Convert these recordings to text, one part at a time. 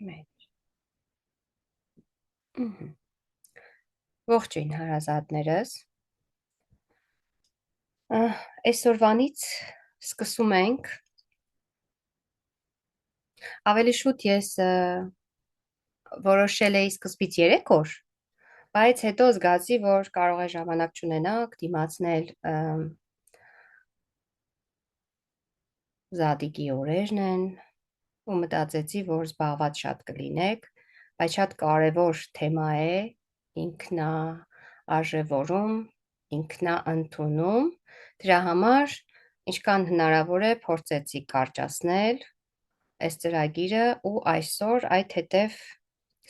մեջ։ Ողջույն հարազատներս։ Այսօրվանից սկսում ենք ավելի շուտ ես որոշել էի սկզբից 3 օր, բայց հետո զգացի, որ կարող է ժամանակ չունենաք դիմացնել Զադիկի օրերն են ու մտածեցի, որ զբաղված շատ կլինեք, բայց շատ կարևոր թեմա է ինքնաարժևորում, ինքնաընդունում, դրա համար ինչքան հնարավոր է փորձեցի կարճացնել այս ծրագիրը ու այսօր այդ հետև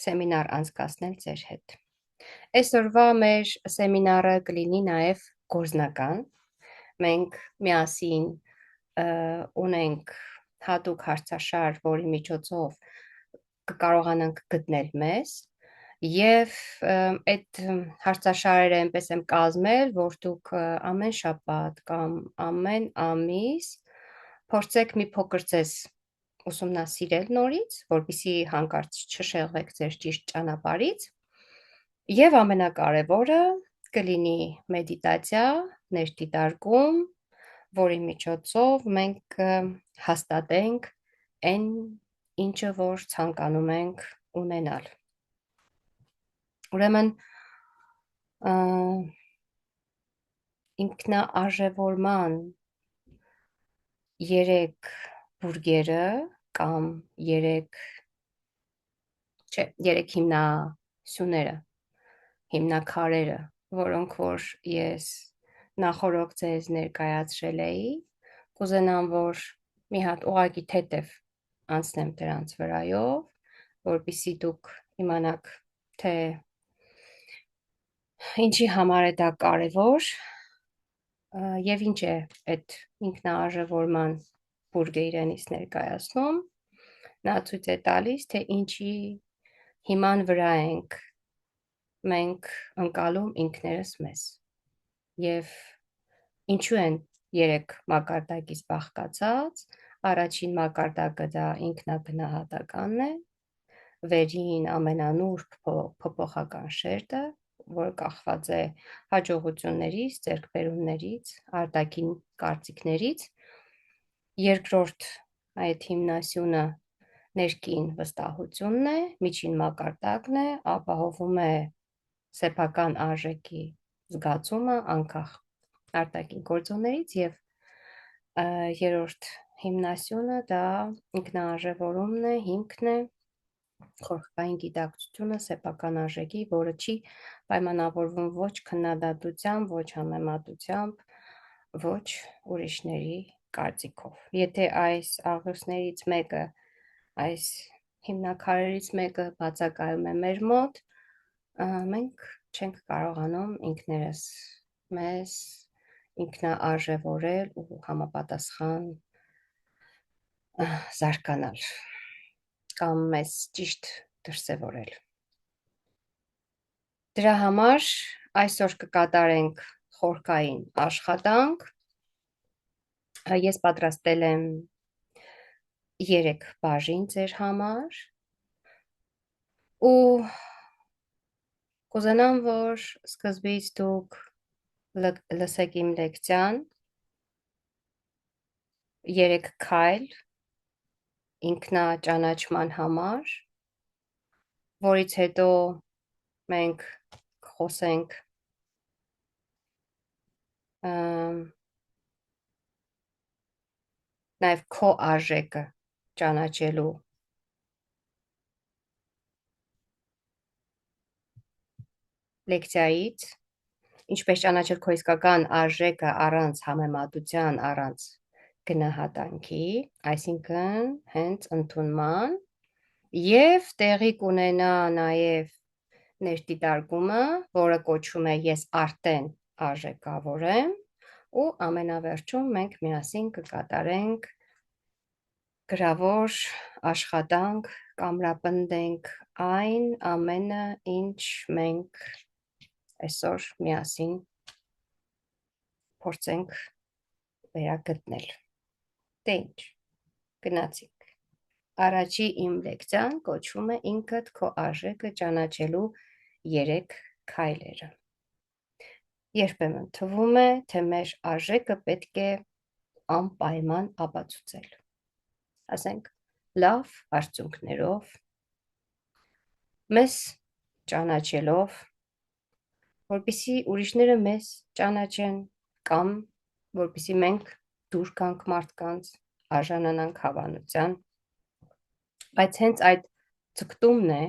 սեմինար անցկացնել ձեր հետ։ Այսօրվա մեր սեմինարը կլինի նաև գործնական, մենք միասին ունենք հատուկ հարցաշար, որի միջոցով կկարողանանք գտնել մեզ և այդ հարցաշարերը այնպես եմ կազմել, որ դուք ամեն շաբաթ կամ ամեն ամիս փորձեք մի փոքր ձեզ ուսումնասիրել նորից, որպեսզի հանկարծ չշեղվեք ձեր ճիշտ ճանապարհից և ամենակարևորը կլինի մեդիտացիա, ներդիտարկում, որի միջոցով մենք հաստատենք այն, ինչը որ ցանկանում ենք ունենալ։ Ուրեմն ինքնաարժևորման 3 բուրգերը կամ 3 հիմնասյուները, հիմնաքարերը, որոնք որ ես նախորդ ձեզ ներկայացրել էի, կուզենամ, որ մի հատ ուղղակի թեթև անցնեմ դրանց վրայով, որպեսզի դուք իմանաք, թե ինչի համար է դա կարևոր և ինչ է այդ ինքնաարժևորման բուրգը իրենից ներկայացնում, նա ցույց է տալիս, թե ինչի հիման վրա ենք մենք ընկալում ինքներս մեզ և ինչու են 3 մակարդակից բաղկացած, առաջին մակարդակը դա ինքնագնահատականն է, վերին ամենանուրբ փոփոխական շերտը, որը կախված է հաջողություններից, ձեռքբերումներից, արտաքին կարծիքներից, երկրորդ այդ հիմնասյունը ներքին վստահությունն է, միջին մակարդակն է, ապահովում է սեփական արժեքի զգացումը անկախ արտաքին գործոններից և երրորդ հիմնասյունը դա ինքնաարժևորումն է, հիմքն է, խորհրդային գիտակցությունը սեփական արժեքի, որը չի պայմանավորվում ոչ քննադատությամբ, ոչ համեմատությամբ, ոչ ուրիշների կարծիքով։ Եթե այս աղյուսներից մեկը, այս հիմնաքարերից մեկը բացակայում է մեր մոտ, մենք չենք կարողանում ինքներս մեզ ինքնաարժևորել ու համապատասխան զարգանալ կամ մեզ ճիշտ դրսևորել։ Դրա համար այսօր կկատարենք խորքային աշխատանք, ես պատրաստել եմ 3 բաժին ձեր համար ու կուզենամ, որ սկզբից դուք լսեք իմ լեկցիան 3 քայլ ինքնաճանաչման համար, որից հետո մենք կխոսենք նաև քո արժեքը ճանաչելու լեկցիայից, ինչպես ճանաչել քո իսկական արժեքը առանց համեմատության, առանց գնահատանքի, այսինքն հենց ընդունման և տեղի կունենա նաև ներդիտարկումը, որը կոչվում է ես արդեն արժեքավոր եմ ու ամենավերջում մենք միասին կկատարենք գրավոր աշխատանք, կամրապնդենք այն ամենը, ինչ մենք այսօր միասին փորձենք վերագտնել։ Դե ինչ, գնացինք։ Առաջի իմ լեկցիան կոչվում է ինքդ քո արժեքը ճանաչելու 3 քայլերը։ Երբեմն թվում է, թե մեր արժեքը պետք է անպայման ապացուցել։ Ասենք, լավ արդյունքներով, մեզ ճանաչելով, որպեսզի ուրիշները մեզ ճանաչեն, կամ որպեսզի մենք դուր գանք մարդկանց, արժանանանք հավանության, բայց հենց այդ ձգտումն է,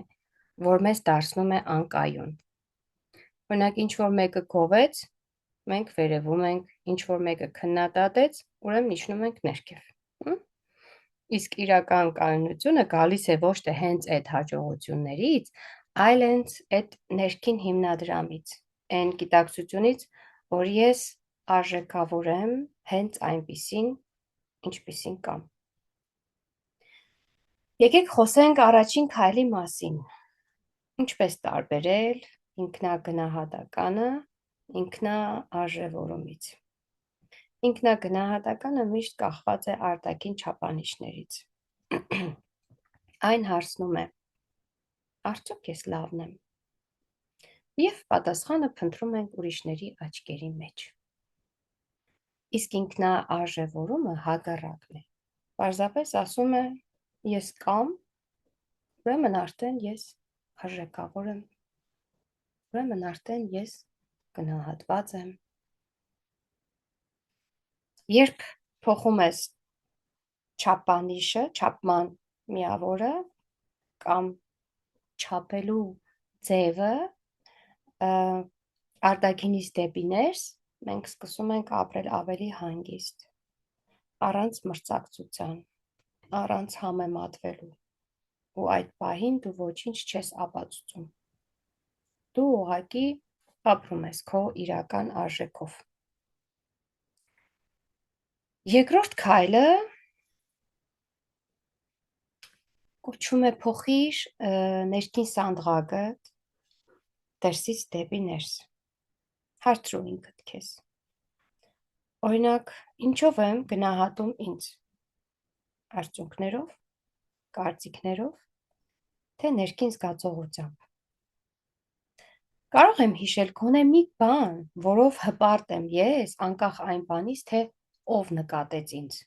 որ մեզ դարձնում է անկայուն։ Օրինակ, ինչ որ մեկը գովեց, մենք վերևում ենք, ինչ որ մեկը քննադատեց, ուրեմն իջնում ենք ներքև։ Իսկ իրական կայունությունը գալիս է ոչ թե հենց այդ հաջողություններից, այլ հենց այդ ներքին հիմնադրամից, այն գիտակցությունից, որ ես արժեքավոր եմ հենց այնպիսին, ինչպիսին կամ։ Եկեք խոսենք առաջին քայլի մասին։ Ինչպես տարբերել ինքնագնահատականը ինքնաարժևորումից։ Ինքնագնահատականը միշտ կախված է արտաքին չափանիշներից։ Այն հարցնում է. արդյոք ես լավն եմ։ Եվ պատասխանը փնտրում ենք ուրիշների աչքերի մեջ։ Իսկ ինքնաարժևորումը հակառակն է։ Պարզապես ասում է, ես կամ, ուրեմն արդեն ես արժեքավոր եմ, ուրեմն արդեն ես գնահատված եմ։ Երբ փոխում ես չափանիշը, չափման միավորը կամ չափելու ձևը արտաքինից դեպի ներս, մենք սկսում ենք ապրել ավելի հանգիստ, առանց մրցակցության, առանց համեմատվելու, ու այդ պահին դու ոչինչ չես ապացուցում։ Դու ուղղակի ապրում ես քո իրական արժեքով։ Երկրորդ քայլը կոչվում է փոխիր ներքին սանդղակը դրսից դեպի ներս։ Հարցրու ինքդ քեզ։ Օրինակ, ինչով եմ գնահատում ինձ։ Արդյունքներով, կարծիքներով, թե ներքին զգացողությամբ։ Կարող եմ հիշել գոնե մի բան, որով հպարտ եմ ես, անկախ այն բանից, թե ով նկատեց ինձ։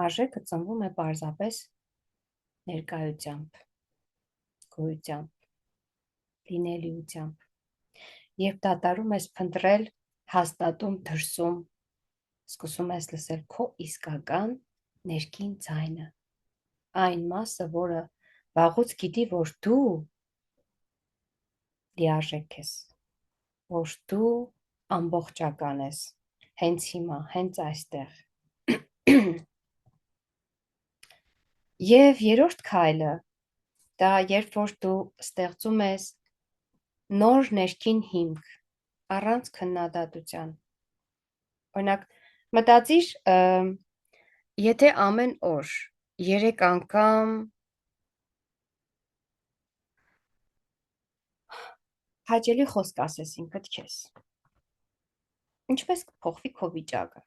Արժեքը ծնվում է պարզապես ներկայությամբ, գոյությամբ, լինելիությամբ։ Երբ դադարում ես փնտրել հաստատում դրսում, սկսում ես լսել քո իսկական ներքին ձայնը, այն մասը, որը վաղուց գիտի, որ դու լիարժեք ես, որ դու ամբողջական ես, հենց հիմա, հենց այստեղ։ Եվ երրորդ քայլը, դա երբ որ դու ստեղծում ես նոր ներքին հիմք, առանց քննադատության։ Օրինակ, մտածիր, եթե ամեն օր 3 անգամ հաճելի խոսք ասես ինքդ քեզ, ինչպես կփոխվի քո վիճակը,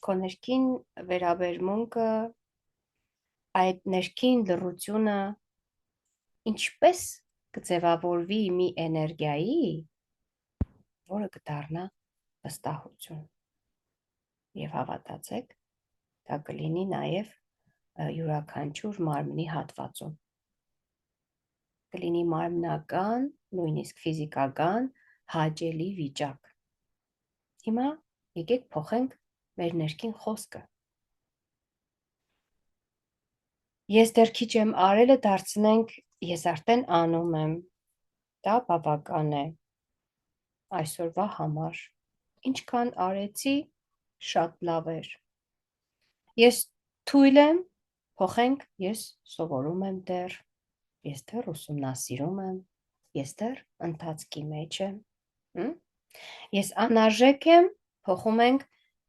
քո ներքին վերաբերմունքը, այդ ներքին լռությունը ինչպես կձևավորվի մի էներգիայի, որը կդառնա վստահություն։ Եվ հավատացեք, դա կլինի նաև յուրաքանչյուր մարմնի հատվածում։ Կլինի մարմնական, նույնիսկ ֆիզիկական հաճելի վիճակ։ Հիմա եկեք փոխենք մեր ներքին խոսքը։ Ես դեռ քիչ եմ արելը դարձնենք, ես արդեն անում եմ, դա բավական է, այսօրվա համար, ինչքան արեցի, շատ լավ էր, ես թույլ եմ, փոխենք, ես սովորում եմ դեռ, ես դեռ ուսումնասիրում եմ, ես դեռ ընթացքի մեջ եմ, ես անարժեք եմ, փոխում ենք,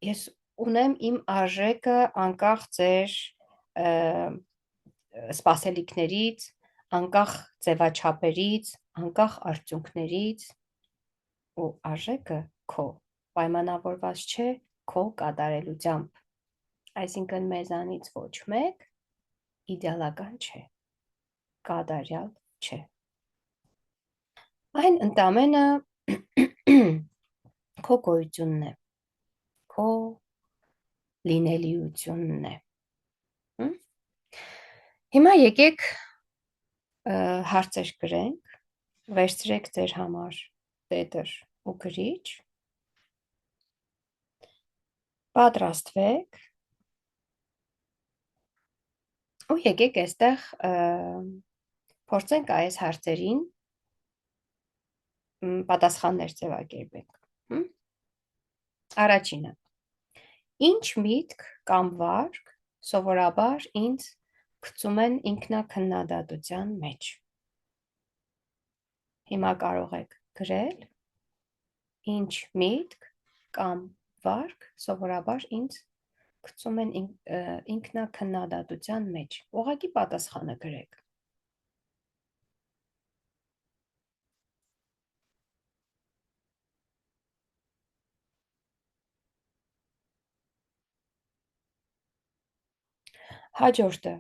ես ունեմ իմ արժեքը անկախ ձեր սպասելիքներից, անկախ ձևաչափերից, անկախ արդյունքներից, ու արժեքը քո պայմանավորված չէ քո կատարելությամբ, Այսինքն մեզանից ոչ մեկ իդեալական չէ, կատարյալ չէ։ Այն ընդամենը քո գոյությունն է, քո լինելիությունն է։ Հիմա եկեք հարցեր գրենք, վերցրեք ձեր համար տետր ու գրիչ, պատրաստվեք ու եկեք այստեղ փորձենք այս հարցերին պատասխաններ ձևակերպենք։ Առաջինը. ինչ միտք կամ վարք սովորաբար ինձ գցում են ինքնակննադատության մեջ։ Հիմա կարող եք գրել ինչ միտք կամ վարք սովորաբար ինձ գցում են ինքնակննադատության մեջ։ Ուղղակի պատասխանը գրեք։ Հաջորդը,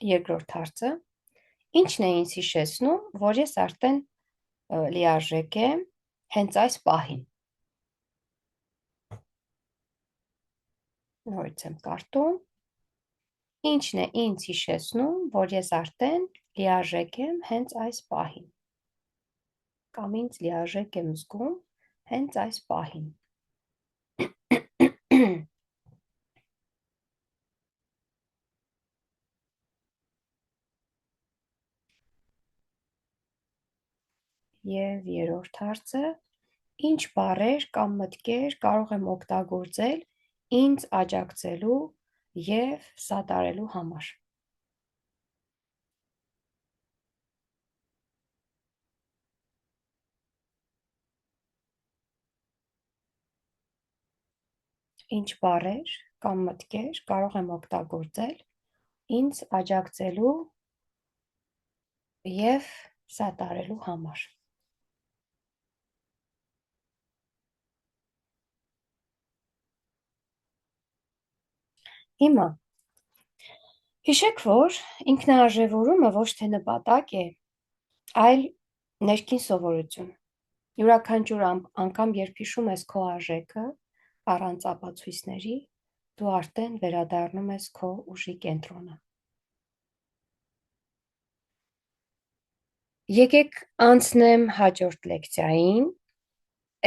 երկրորդ հարցը, ինչն է ինձ հիշեցնում, որ ես արդեն լիարժեք եմ հենց այս պահին։ Նորից եմ կարդում։ Ինչն է ինձ հիշեցնում, որ ես արդեն լիարժեք եմ հենց այս պահին։ Կամ ինձ լիարժեք եմ զգում հենց այս պահին։ Եվ երրորդ հարցը, ինչ բառեր կամ մտքեր կարող եմ օգտագործել ինձ աջակցելու և սատարելու համար։ Ինչ բառեր կամ մտքեր կարող եմ օգտագործել ինձ աջակցելու և սատարելու համար։ Հիմա, հիշեք, որ ինքնաարժևորումը ոչ թե նպատակ է, այլ ներքին սովորություն։ Յուրաքանչյուր անգամ, երբ հիշում ես քո արժեքը, առանց ապացույցների, դու արդեն վերադառնում ես քո ուժի կենտրոնը։ Եկեք անցնեմ հաջորդ լեկցիային,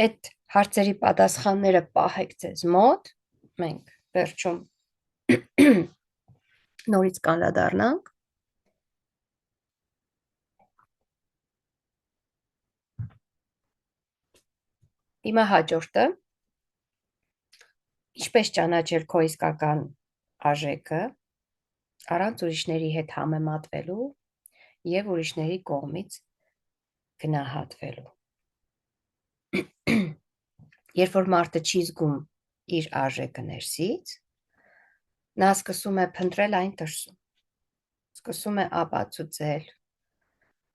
այդ հարցերի պատասխանները պահեք ձեզ մոտ, մենք վերջում նորից կանրադառնանք։ Հիմա հաջորդը, ինչպես ճանաչել քո իսկական արժեքը, առանց ուրիշների հետ համեմատվելու և ուրիշների կողմից գնահատվելու։ Երբ որ մարդը չի զգում իր արժեքը ներսից, նա սկսում է փնտրել այն դրսում, սկսում է ապացուցել,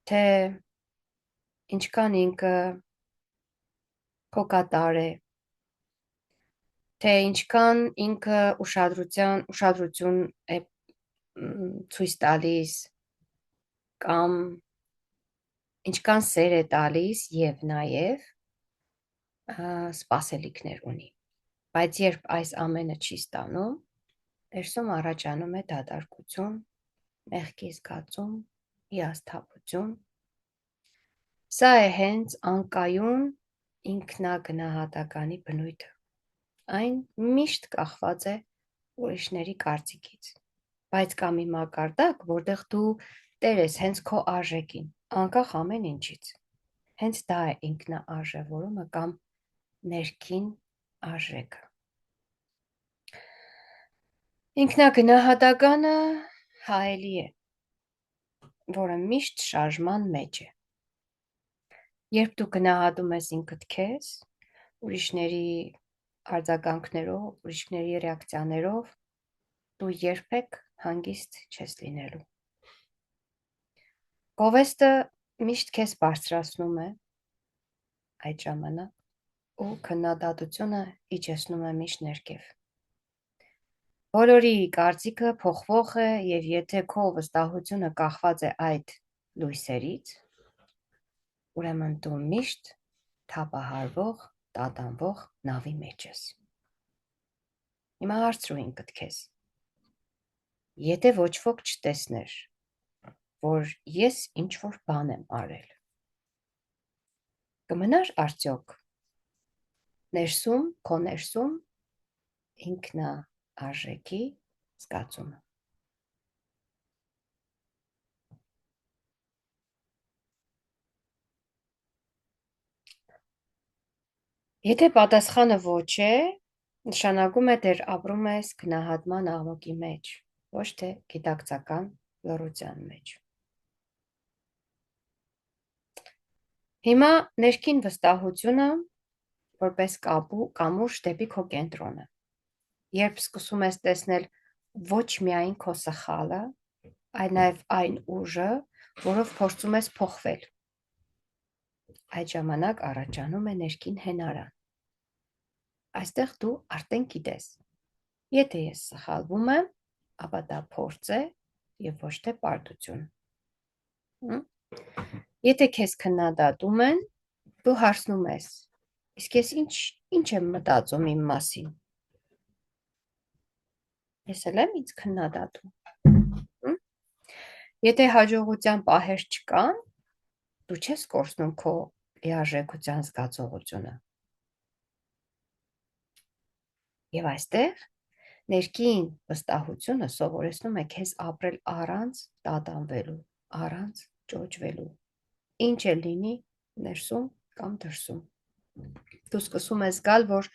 թե ինչքան ինքը հոգատար է, թե ինչքան ինքը ուշադրություն է ցույց տալիս, կամ ինչքան սեր է տալիս և նաև սպասելիքներ ունի։ Բայց երբ այս ամենը չի ստանում, ներսում առաջանում է դատարկություն, մեղքի զգացում, հիասթափություն։ Սա է հենց անկայուն ինքնագնահատականի բնույթը։ Այն միշտ կախված է ուրիշների կարծիքից։ Բայց կա մի մակարդակ, որտեղ դու տեր ես հենց քո արժեքին, անկախ ամեն ինչից։ Հենց դա է ինքնաարժևորումը կամ ներքին արժեքը։ Ինքնագնահատականը հայելի է, որը միշտ շարժման մեջ է։ Երբ դու գնահատում ես ինքդ քեզ, ուրիշների արձագանքներով, ուրիշների ռեակցիաներով, դու երբեք հանգիստ չես լինելու։ Գովեստը միշտ քեզ բարձրացնում է այդ ժամանակ ու քննադատությունը իջեցնում է միշտ ներքև։ Բոլորի կարծիքը փոխվող է, եւ եթե քո վստահությունը կախված է այդ լույսերից, ուրեմն դու միշտ թափահարվող, տատանվող նավի մեջ ես։ Հիմա հարցրու ինքդ քեզ. եթե ոչ ոք չտեսներ, որ ես ինչ որ բան եմ արել, կմնար արդյոք քո ներսում ինքնարժեքի զգացումը։ Եթե պատասխանը ոչ է, նշանակում է դեռ ապրում ես գնահատման աղմուկի մեջ, ոչ թե գիտակցական լռության մեջ։ Հիմա ներքին վստահությունը որպես կամուրջ դեպի քո կենտրոնը։ Երբ սկսում ես տեսնել ոչ միայն քո սխալը, այլ նաև այն ուժը, որով փորձում ես փոխվել, այդ ժամանակ առաջանում է ներքին հենարան։ Այստեղ դու արդեն գիտես, եթե ես սխալվում եմ, ապա դա փորձ է եւ ոչ թե պարտություն։ Եթե քեզ քննադատում են, դու հարցնում ես. իսկ ես ինչ եմ մտածում իմ մասին։ Ես էլ եմ ինձ քննադատում։ Եթե հաջողության պահեր չկան, դու չես կորցնում քո լիարժեքության զգացողությունը։ Եվ այստեղ ներքին վստահությունը սովորեցնում է քեզ ապրել առանց տատանվելու, առանց ճոճվելու։ Ինչ էլ լինի ներսում կամ դրսում։ Դու սկսում ես զգալ, որ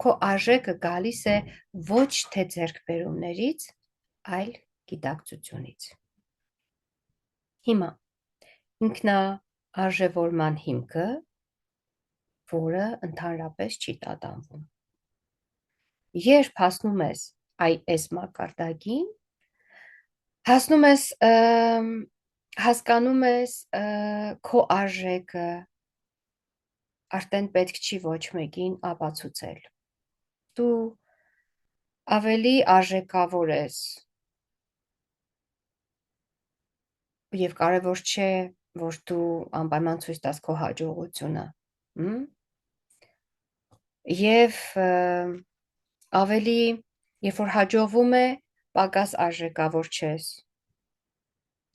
քո արժեքը գալիս է ոչ թե ձեռքբերումներից, այլ գիտակցությունից։ Հիմա ինքնաարժևորման հիմքը, որը ընդհանրապես չի տատանվում։ Երբ հասնում ես այս մակարդակին, հասկանում ես քո արժեքը, արդեն պետք չի ոչ մեկին ապացուցել։ Դու ավելի արժեքավոր ես եւ կարևոր չէ, որ դու անպայման ցույց տաս քո հաջողությունը։ Եվ ավելի, երբ որ հաջողվում է, պակաս արժեքավոր չես։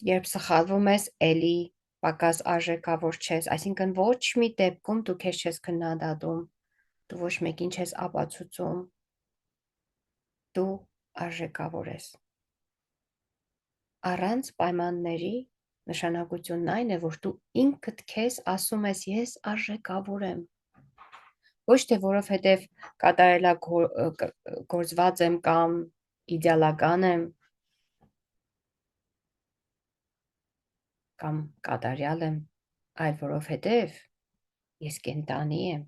Երբ սխալվում ես, էլի պակաս արժեքավոր չես, այսինքն ոչ մի դեպքում դու քեզ չես քննադատում, դու ոչ մեկին չես ապացուցում, դու արժեքավոր ես։ Առանց պայմանների նշանակությունն այն է, որ դու ինքդ քեզ ասում ես ես արժեքավոր եմ։ Ոչ թե որովհետև կատարելագործված եմ կամ իդեալական եմ, կամ կատարյալ եմ, այլ որովհետև ես կենդանի եմ,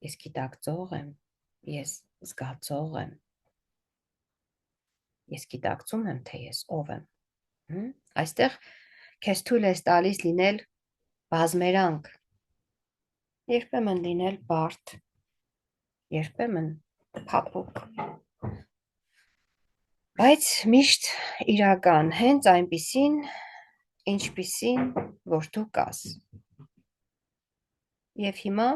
ես գիտակցող եմ, ես զգացող եմ, ես գիտակցում եմ, թե ես ով եմ։ Այստեղ քեզ թույլ ես տալիս լինել բազմերանգ, երբեմն լինել բարդ, երբեմն փափուկ, բայց միշտ իրական, հենց այնպիսին, ինչպիսին, որ դու կաս։ Եվ հիմա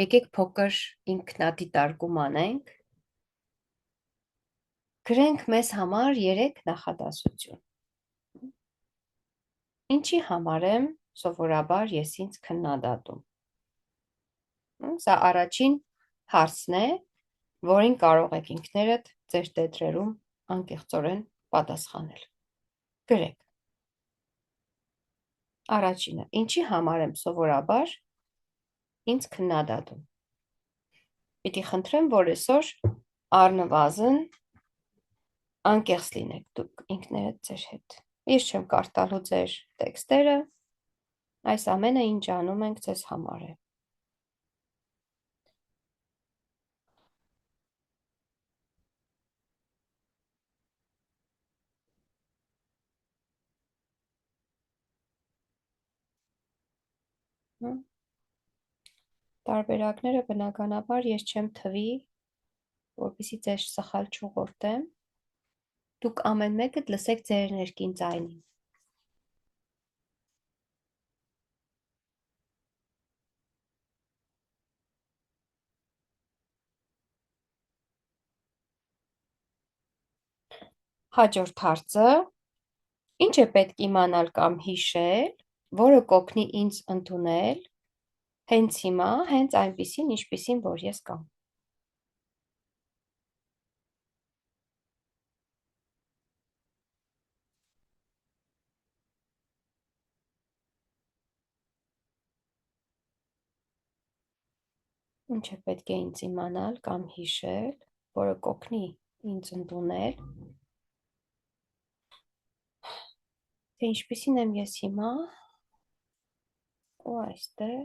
եկեք փոքր ինքնադիտարկում անենք, գրենք մեզ համար 3 նախադասություն։ Ինչի համար եմ սովորաբար ես ինձ քննադատում։ Սա առաջին հարցն է, որին կարող եք ինքներդ ձեր տետրերում անկեղծորեն պատասխանել։ Գրեք։ Առաջինը, ինչի համար եմ սովորաբար ինձ քննադատում։ Պիտի խնդրեմ, որ այսօր առնվազն անկեղծ լինեք դուք ինքներդ ձեր հետ։ Ես չեմ կարտալու ձեր տեքստերը, այս ամենը ինչ անում ենք ձեզ համար է։ Տարբերակները բնականաբար ես չեմ թվի որպեսզի ձեզ սխալ չուղղորդեմ, դուք ամեն մեկդ լսեք ձեր ներքին ձայնին։ Հաջորդ հարցը. ինչ է պետք իմանալ կամ հիշել, որը կօգնի ինձ ընդունել հենց հիմա, հենց այնպիսին, ինչպիսին որ ես կամ։ Ինչ է պետք է ինձ իմանալ կամ հիշել, որը կօգնի ինձ ընդունել, թե ինչպիսին եմ ես հիմա ու այստեղ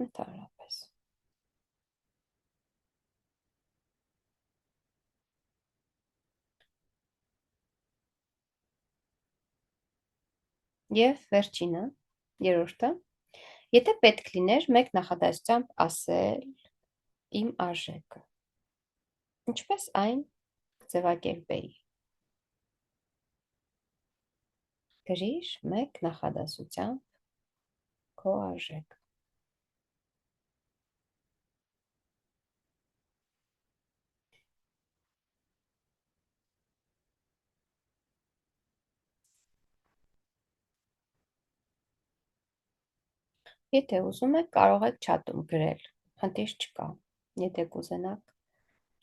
ընդհանրապես։ Եվ վերջինը, երրորդը, եթե պետք լիներ մեկ նախադասությամբ ասել իմ արժեքը, ինչպես այն կձևակերպեի։ Գրիր մեկ նախադասությամբ քո արժեքը։ Եթե ուզում եք, կարող եք չաթում գրել, խնդիր չկա։ Եթե կուզենաք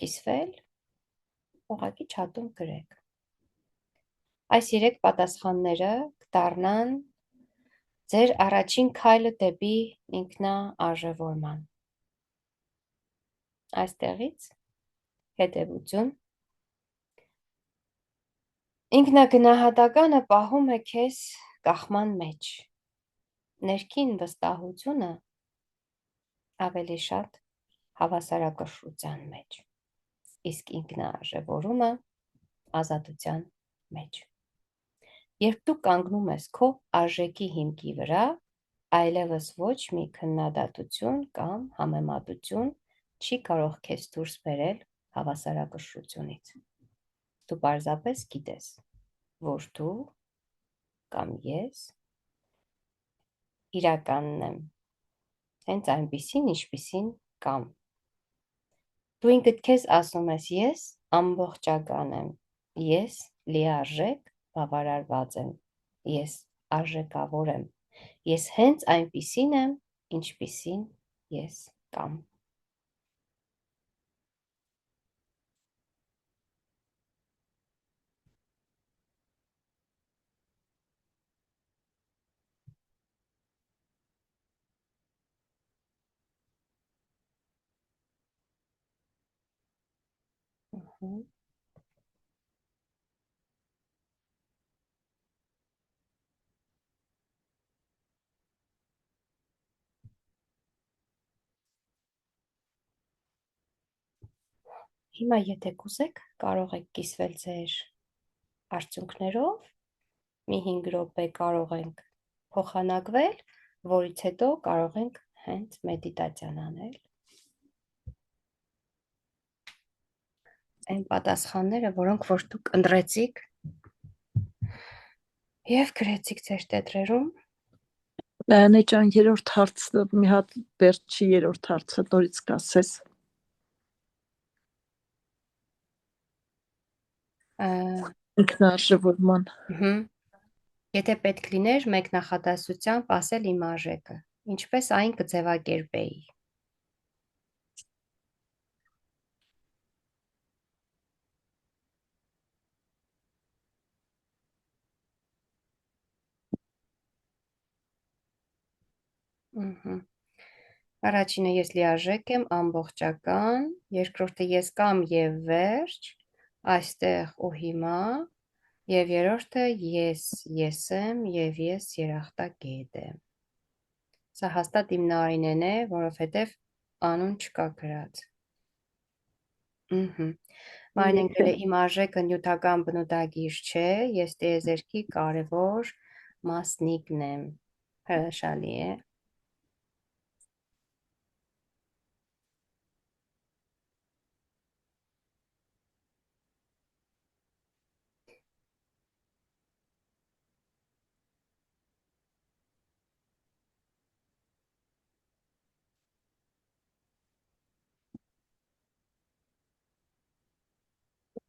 կիսվել, ուղղակի չաթում գրեք։ Այս 3 պատասխանները կդառնան ձեր առաջին քայլը դեպի ինքնաարժևորման։ Այստեղից հետևություն։ Ինքնագնահատականը պահում է քեզ կախման մեջ։ Ներքին վստահությունը ավելի շատ հավասարակշռության մեջ, իսկ ինքնաարժևորումը ազատության մեջ։ Երբ դու կանգնում ես քո արժեքի հիմքի վրա, այլևս ոչ մի քննադատություն կամ համեմատություն չի կարող քեզ դուրս բերել հավասարակշռությունից։ Դու պարզապես գիտես, որ դու կամ ես իրականն եմ, հենց այնպիսին, ինչպիսին կամ։ Դու ինքդ քեզ ասում ես ես ամբողջական եմ, ես լիարժեք բավարարված եմ, ես արժեքավոր եմ, ես հենց այնպիսին եմ, ինչպիսին ես կամ։ Հիմա եթե կուզեք, կարող եք կիսվել ձեր արդյունքներով, մի 5 րոպե կարող ենք փոխանակվել, որից հետո կարող ենք հենց մեդիտացիան անել։ Այն պատասխանները, որոնք որ դուք ընտրեցիք եւ գրեցիք ձեր տետրերում։ Լայնե ջան, երրորդ հարցը, մի հատ վերջի երրորդ հարցը նորից կասես։ Ինքնաարժևորման։ Եթե պետք լիներ մեկ նախադասությամբ ասել իմ արժեքը, ինչպես այն կձևակերպեի։ Առաջինը ես լիարժեք եմ, ամբողջական, երկրորդը ես կամ եւ վերջ, այստեղ ու հիմա, եւ երրորդը ես եմ եւ ես երախտագետ եմ։ Սա հաստատ իմ նարինեն է, որովհետեւ անուն չկա գրած։ Մանենգելը իմ արժեքը նյութական բնութագիր չէ, ես տիեզերքի կարևոր մասնիկն եմ։ Հրաշալի է։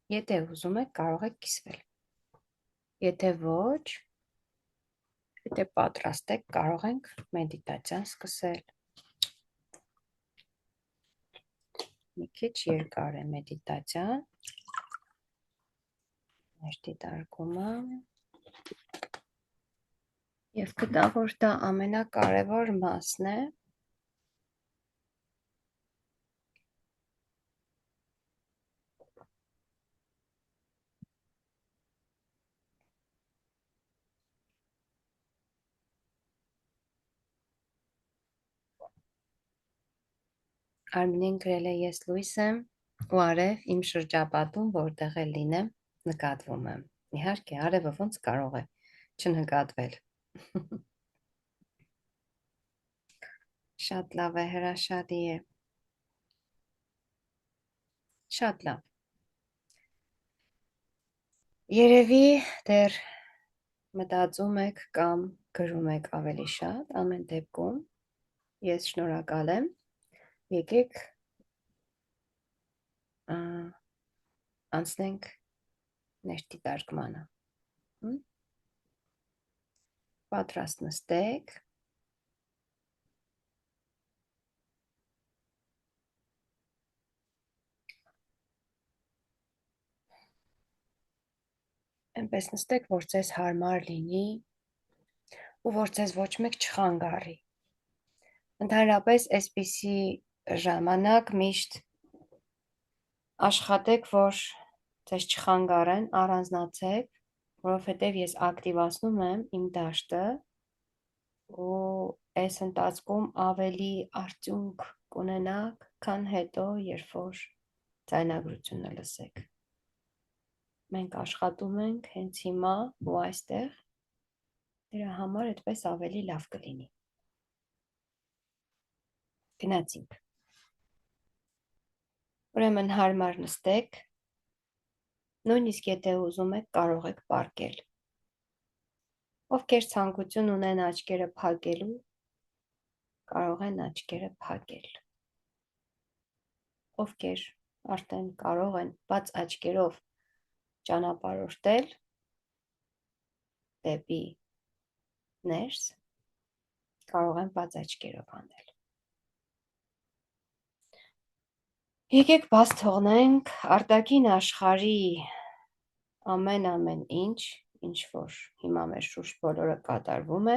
Եթե ուզում եք, կարող եք կիսվել։ Եթե ոչ, եթե պատրաստ եք, կարող ենք մեդիտացիան սկսել։ Մի քիչ երկար է մեդիտացիան։ Ներդիտարկումը։ Եվ գտա, որ դա ամենակարևոր մասն է։ Արմինեն գրել է ես լույս եմ ու արև իմ շրջապատում որտեղ է լինեմ նկատվում եմ։ Իհարկե արևը ոնց կարող է չնկատվել։ Շատ լավ է, հրաշալի է։ Շատ լավ։ Երևի դեռ մտածում եք կամ գրում եք ավելի շատ, ամեն դեպքում ես շնորհակալ եմ։ Եկեք անցնենք ներդիտարկմանը։ Պատրաստ նստեք։ Այնպես նստեք, որ ձեզ հարմար լինի ու որ ձեզ ոչ մեկ չխանգարի։ Ընդհանրապես այսպիսի ժամանակ միշտ աշխատեք, որ ձեզ չխանգարեն, առանձնացեք, որովհետև ես ակտիվացնում եմ իմ դաշտը ու այս ընթացքում ավելի արդյունք կունենաք, քան հետո, երբ որ ձայնագրությունը լսեք։ Մենք աշխատում ենք հենց հիմա ու այստեղ, դրա համար այդպես ավելի լավ կլինի։ Գնացինք։ Ուրեմն հարմար նստեք, նույնիսկ եթե ուզում եք, կարող եք պառկել։ Ովքեր ցանկություն ունեն աչքերը փակելու, կարող են աչքերը փակել։ Ովքեր արդեն կարող են բաց աչքերով ճանապարհորդել դեպի ներս, կարող են բաց աչքերով անել։ Եկեք բաց թողնենք արտաքին աշխարհի ամեն ինչ, ինչ որ հիմա մեր շուրջ բոլորը կատարվում է,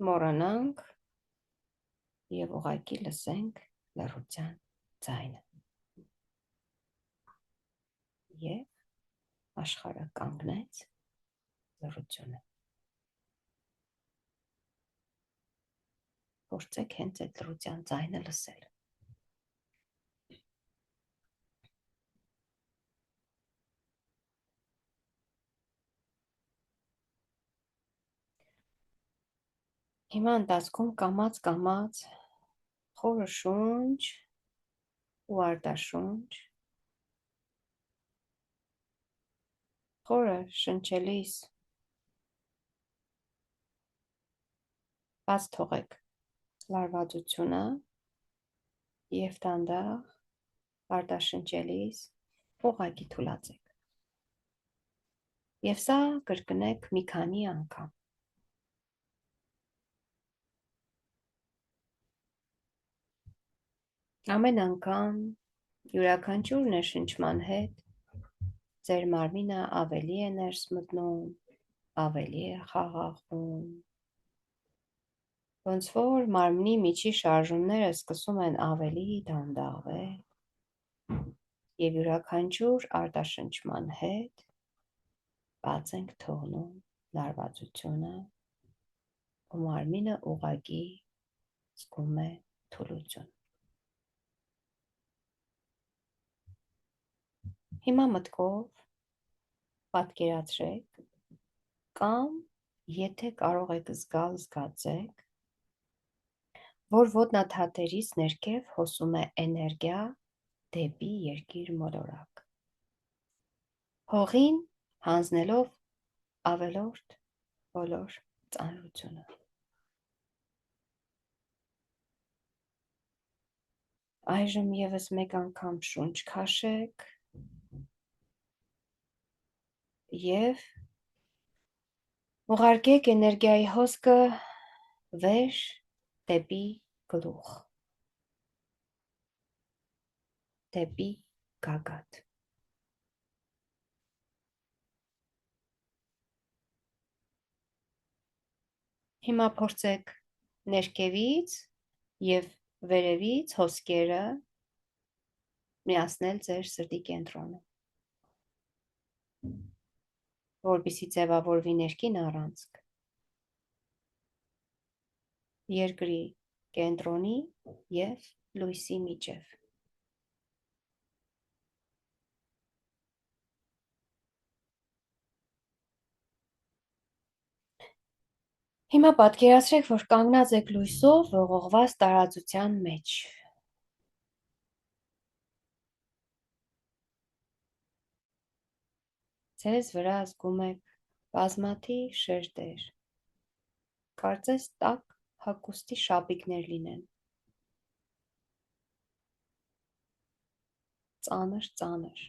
մոռանանք եւ ուղղակի լսենք լռության ձայնը։ Եվ աշխարհը կանգնեց լռությունը։ Փորձեք հենց այդ լռության ձայնը լսել։ Հիմա ընթացքում կամաց խորը շունչ ու արտաշունչ, խորը շնչելիս բաց թողեք լարվածությունը եւ դանդաղ արտաշնչելիս ուղղակի թուլացեք։ Եվ սա կրկնեք մի քանի անգամ։ Ամեն անգամ յուրաքանչյուր ներշնչման հետ ձեր մարմինը ավելի է ներս մտնում, ավելի է խաղաղում։ Ոնց որ մարմնի միջի շարժումները սկսում են ավելի դանդաղվել եւ յուրաքանչյուր արտաշնչման հետ բաց ենք թողնում լարվածությունը ու մարմինը ուղղակի զգում է թուլություն։ Հիմա մտքով պատկերացրեք կամ եթե կարող եք զգացեք, որ ոտնաթաթերից ներքև հոսում է էներգիա դեպի երկիր մոլորակ։ Հողին հանձնելով ավելորդ բոլոր ծանրությունը։ Այժմ եւս մեկ անգամ շունչ քաշեք և ուղարկեք էներգիայի հոսքը վեր դեպի գլուխ, դեպի գագաթ։ Հիմա փորձեք ներքևից և վերևից հոսքերը միացնել ձեր սրտի կենտրոնը, որպեսզի ձևավորվի ներքին առանցք երկրի կենտրոնի և լույսի միջև։ Հիմա պատկերացրեք, որ կանգնած եք լույսով ողողված տարածության մեջ։ Ձեզ վրա զգում եք բազմաթիվ շերտեր, կարծես տաք հագուստի շապիկներ լինեն, ծանր,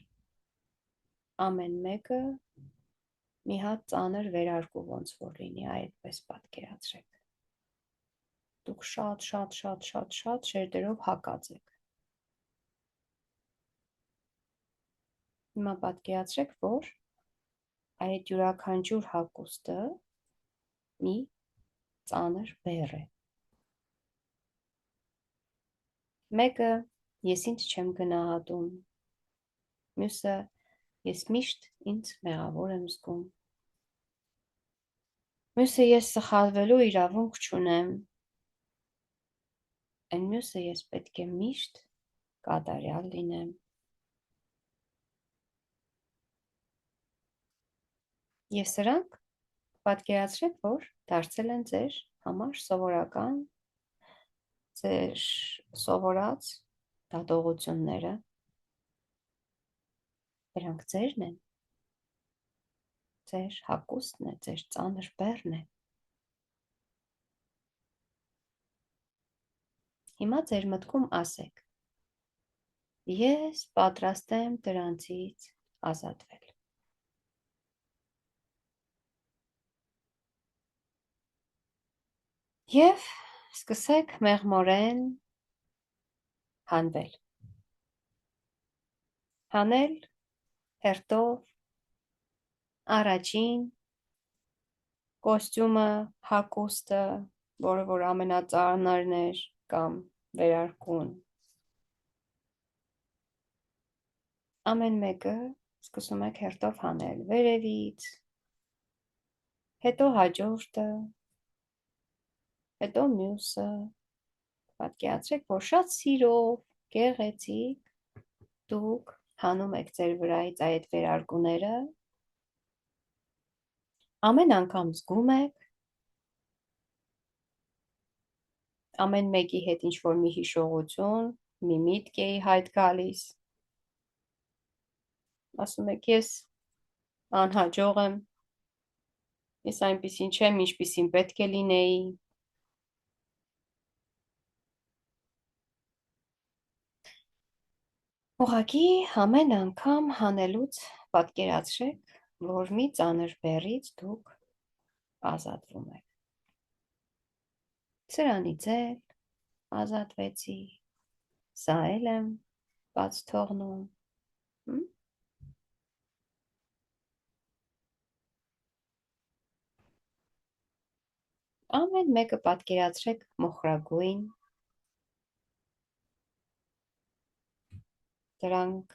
ամեն մեկը մի հատ ծանր վերարկու ոնց որ լինի, այդպես պատկերացրեք։ Դուք շատ շերտերով հակած եք։ Հիմա պատկերացրեք, որ այդ յուրաքանչյուր հագուստը մի ծանր բեռ է։ Մեկը ես ինձ չեմ գնահատում, մյուսը ես միշտ ինձ մեղավոր եմ զգում, մյուսը ես սխալվելու իրավունք չունեմ, այն մյուսը ես պետք է միշտ կատարյալ լինեմ։ Եվ սրանք պատկերացրեք, որ դարձել են ձեր համար սովորական, ձեր սովորած դատողությունները, դրանք ձերն են, ձեր հագուստն է, ձեր ծանր բեռն է։ Հիմա ձեր մտքում ասեք. ես պատրաստ եմ դրանցից ազատվել։ Եվ սկսեք մեղմորեն հանվել։ Հանել հերթով առաջին կոստյումը, հագուստը, որը որ ամենածանրն էր կամ վերարկուն։ Ամեն մեկը սկսում եք հերթով հանել վերևից, հետո հաջորդը, հետո մյուսը։ Պատկերացրեք, որ շատ սիրով, գեղեցիկ դուք հանում եք ձեր վրայից այդ վերարկուները, ամեն անգամ զգում եք ամեն մեկի հետ ինչ-որ մի հիշողություն, մի միտք է հայտ գալիս, ասում եք ես անհաջող եմ, ես այնպիսին չեմ, ինչպիսին պետք է լինեի։ Ուղղակի ամեն անգամ հանելուց պատկերացրեք, որ մի ծանր բեռից դուք ազատվում եք։ Սրանից էլ ազատվեցի, սա էլ եմ բաց թողնում։ Ամեն մեկը պատկերացրեք մոխրագույն, դրանք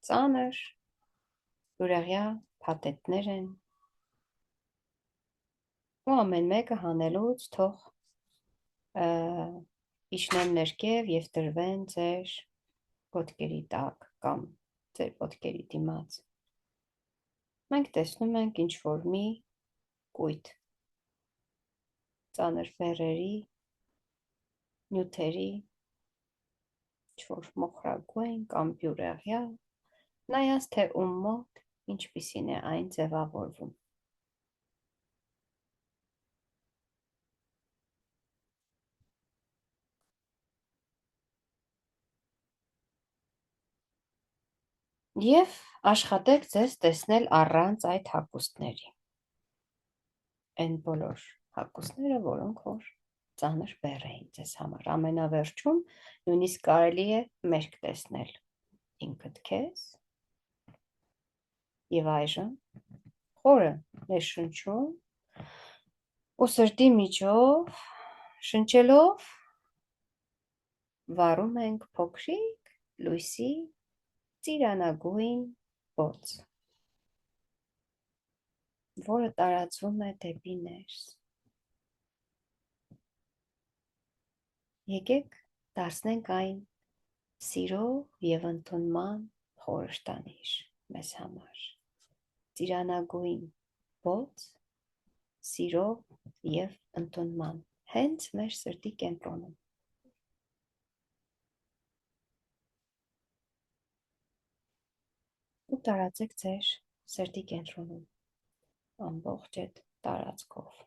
ծանր, յուրեղյա փաթեթներ են, ու ամեն մեկը հանելուց թող իջնեն ներքև և դրվեն ձեր ոտքերի տակ կամ ձեր ոտքերի դիմաց։ Մենք տեսնում ենք ինչ-որ մի կույտ, ծանր բեռերի, նյութերի, ինչ-որ մոխրագույն կամ բյուրեղյա, նայած թե ում մոտ ինչպիսին է այն ձևավորվում։ Եվ Աշխատեք ձեզ տեսնել առանց այդ հագուստների։ Այն բոլոր հագուստները, որոնք որ ծանր բեռ էին ձեզ համար։ Ամենավերջում նույնիսկ կարելի է մերկ տեսնել ինքդ քեզ։ Եվ այժմ խորը ներշնչում ու սրտի միջով շնչելով վառում ենք փոքրիկ լույսի ծիրանագույն բոց, որը տարածվում է դեպի ներս։ Եկեք դարձնենք այն սիրո և ընդունման խորհրդանիշ մեզ համար։ Ծիրանագույն բոց, սիրո և ընդունման, հենց մեր սրտի կենտրոնում։ Ու տարածեք ձեր սրտի կենտրոնում ամբողջ այդ տարածքով։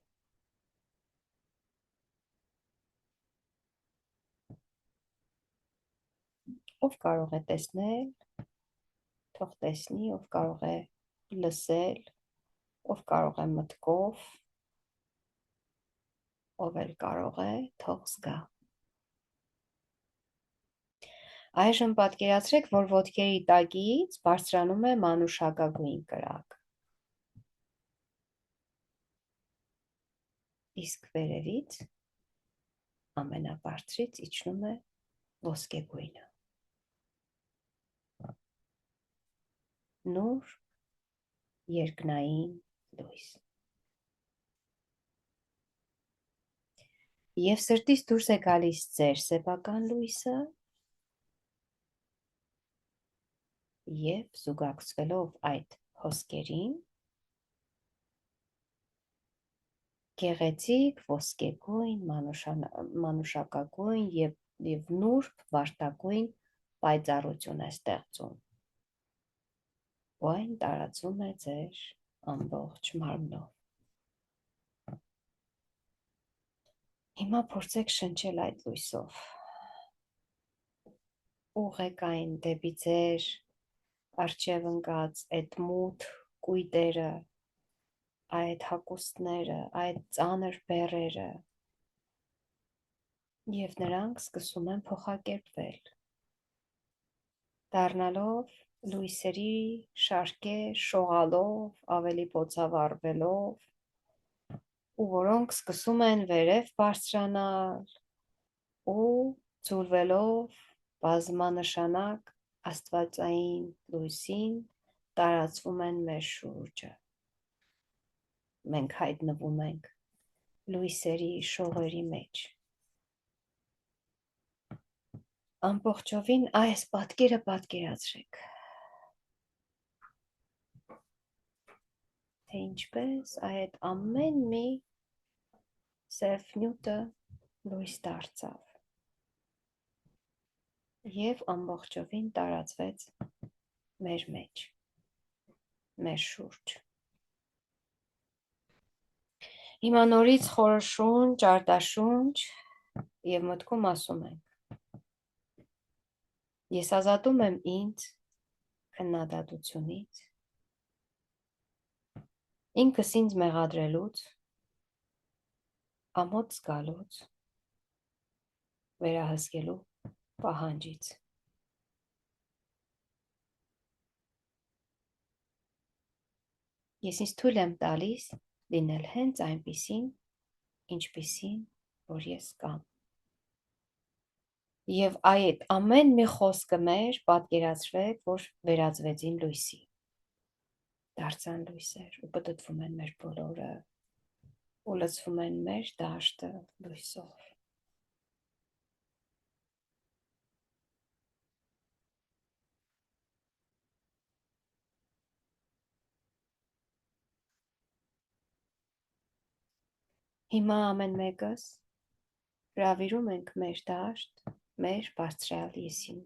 Ով կարող է տեսնել, թող տեսնի, ով կարող է լսել, ով կարող է մտքով, ով էլ կարող է, թող զգա։ Այժմ պատկերացրեք, որ ոտքերի տակից բարձրանում է մանուշակագույն կրակ։ Իսկ վերևից ամենաբարձրից իջնում է ոսկեգույնը։ Նուր, երկնային լույս։ Եվ սրտից դուրս է գալիս ձեր սեփական լույսը և զուգակցվելով այդ հոսքերին, գեղեցիկ ոսկեգույն, մանուշակագույն և նուրբ վարդագույն պայծառություն է ստեղծում, ու այն տարածում է ձեր ամբողջ մարմնով։ Հիմա փորձեք շնչել այդ լույսով, ուղղեք այն դեպի ձեր առջև ընկած այդ մութ կույտերը, այդ հագուստները, այդ ծանր բեռերը, և նրանք սկսում են փոխակերպվել, դառնալով լույսերի շարքեր, շողալով, ավելի բոցավառվելով, ու որոնք սկսում են վերև բարձրանալ ու ձուլվելով բազմանշանակ աստվածային լույսին տարածվում են մեր շուրջը։ Մենք հայտնվում ենք լույսերի շողերի մեջ։ Ամբողջովին այս պատկերը պատկերացրեք, թե ինչպես այդ ամեն մի սև նյութը լույս դարձավ և ամբողջովին տարածվեց մեր մեջ, մեր շուրջ։ Հիմա նորից խորը շունչ, արտաշունչ և մտքում ասում ենք. ես ազատում եմ ինձ քննադատությունից, ինքս ինձ մեղադրելուց, ամոթ զգալուց, վերահսկելու պահանջից։ Ես ինձ թույլ եմ տալիս լինել հենց այնպիսին, ինչպիսին, որ ես կամ։ Եվ այդ ամեն մի խոսքը մեր պատկերացրեք, որ վերածվեցին լույսի, դարձան լույսեր ու պտտվում են մեր բոլորը, ու լցվում են մեր դաշտը լույսով։ Հիմա ամեն մեկս հրավիրում ենք մեր դաշտ, մեր բարձրյալ եսին,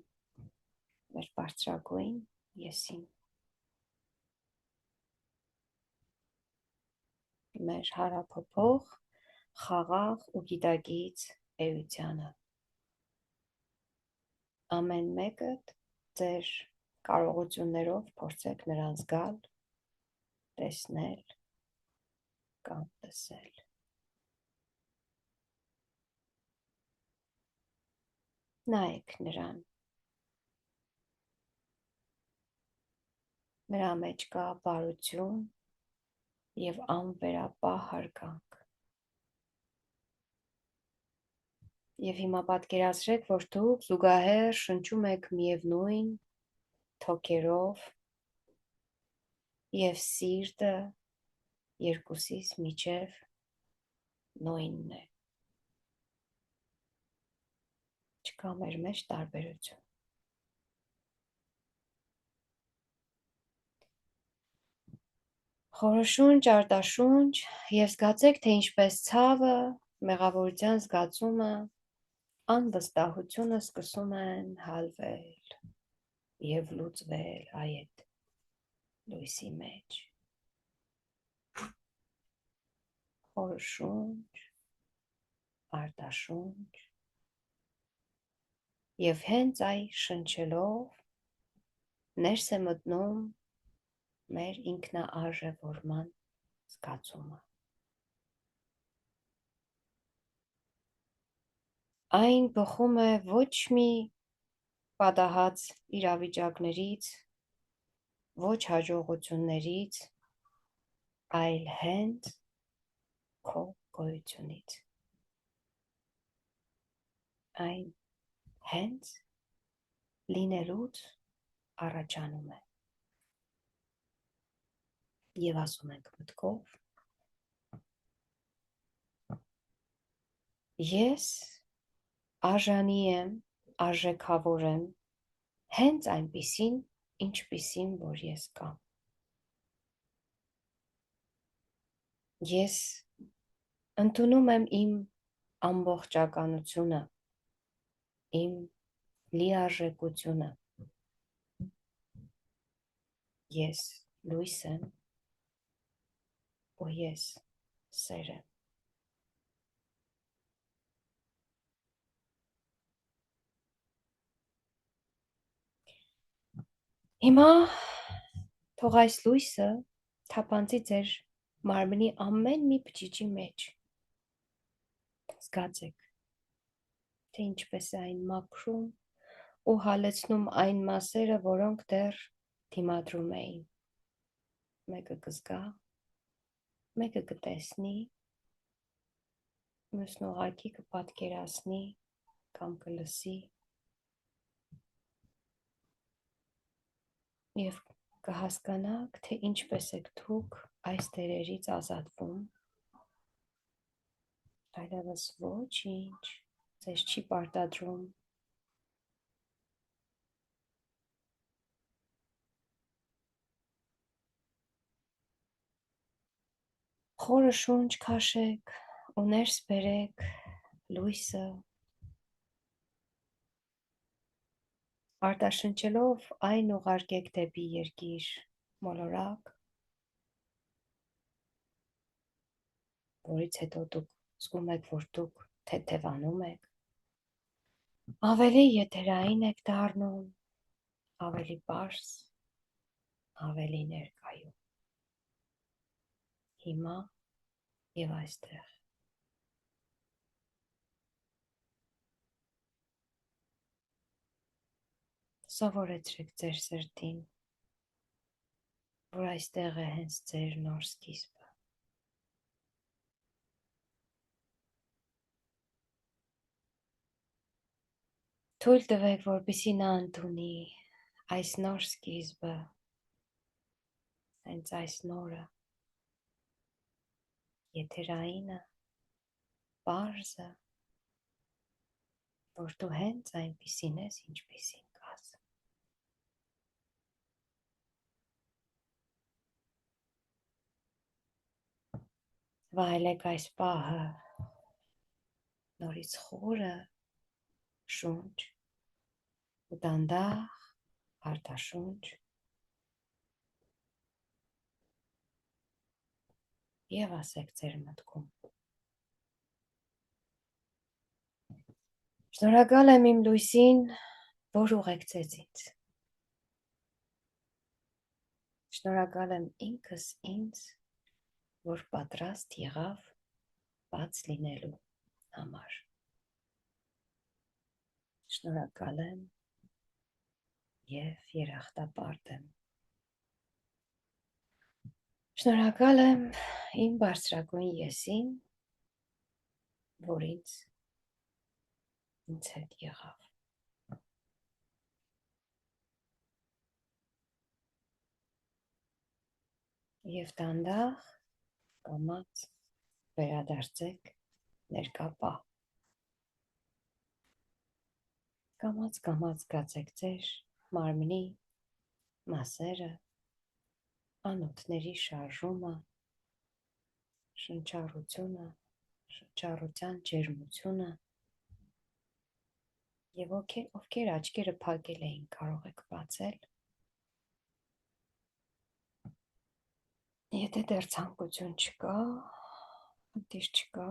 մեր բարձրագույն եսին, մեր հարափոփող, խաղաղ ու գիտակից էությանը։ Ամեն մեկդ ձեր կարողություններով փորձեք նրանց գալ, տեսնել կամ լսել։ Նայեք նրան։ Նրա մեջ կա բարություն և անվերապահ հարգանք։ Եվ հիմա պատկերացրեք, որ դուք զուգահեռ շնչում եք միևնույն թոքերով և սիրտը երկուսիս միջև նույնն է։ Չկա մեր մեջ տարբերություն։ Խորշունչ, արտաշունչ և զգացեք, թե ինչպես ցավը, մեղավորության զգացումը, անվստահությունը սկսում են հալվել և լուծվել այդ լույսի մեջ։ Խորշունչ, արտաշունչ և հենց այդ շնչելով ներս է մտնում մեր ինքնաարժևորման զգացումը։ Այն բխում է ոչ մի պատահած իրավիճակներից, ոչ հաջողություններից, այլ հենց քո գոյությունից։ Այն հենց լինելուց առաջանում է։ Եվ ասում ենք մտքով. ես արժանի եմ, արժեքավոր եմ, հենց այնպիսին, ինչպիսին, որ ես կամ։ Ես ընդունում եմ իմ ամբողջականությունը, իմ լիարժեքությունը։ Ես լույս եմ, ու ես սեր եմ։ Հիմա թող այս լույսը թափանցի ձեր մարմնի ամեն մի բջիջի մեջ։ Զգացեք, թե ինչպես է այն մաքրում ու հալեցնում այն մասերը, որոնք դեռ դիմադրում էին։ Մեկը կզգա, մեկը կտեսնի, մյուսն ուղղակի կպատկերացնի կամ կլսի և կհասկանաք, թե ինչպես եք դուք այս դերերից ազատվում, այլևս ոչինչ ձեզ չի պարտադրում։ Խորը շունչ քաշեք ու ներս բերեք լույսը, արտաշնչելով այն ուղարկեք դեպի երկիր մոլորակ, որից հետո դուք զգում եք, որ դուք թեթևանում եք, ավելի եթերային եք դառնում, ավելի պարզ, ավելի ներկայում։ Հիմա և այստեղ։ Սովորեցրեք ձեր սրտին, որ այստեղ է հենց ձեր նոր սկիզբը։ Թույլ տվեք, որպեսզի նա ընդունի այս նոր սկիզբը, հենց այս նորը, եթերայինը, պարզը, որ դու հենց այնպիսին ես, ինչպիսին կաս։ Վայելեք այս պահը, նորից խորը շունչ ու դանդաղ արտաշունչ և ասեք ձեր մտքում. շնորհակալ եմ իմ լույսին, որ ուղեկցեց ինձ։ Շնորհակալ եմ ինքս ինձ, որ պատրաստ եղավ բաց լինելու համար։ Շնորհակալ եմ և երախտապարտ եմ։ Շնորհակալ եմ իմ բարձրագույն եսին, որ ինձ հետ եղավ։ Եվ դանդաղ կամաց վերադարձեք ներկա պահ։ Կամաց զգացեք ձեր մարմնի մասերը, անոթների շարժումը, շնչառությունը, շնչառության ջերմությունը, և ովքեր աչքերը փակել էին, կարող եք բացել։ Եթե դեռ ցանկություն չկա, խնդիր չկա,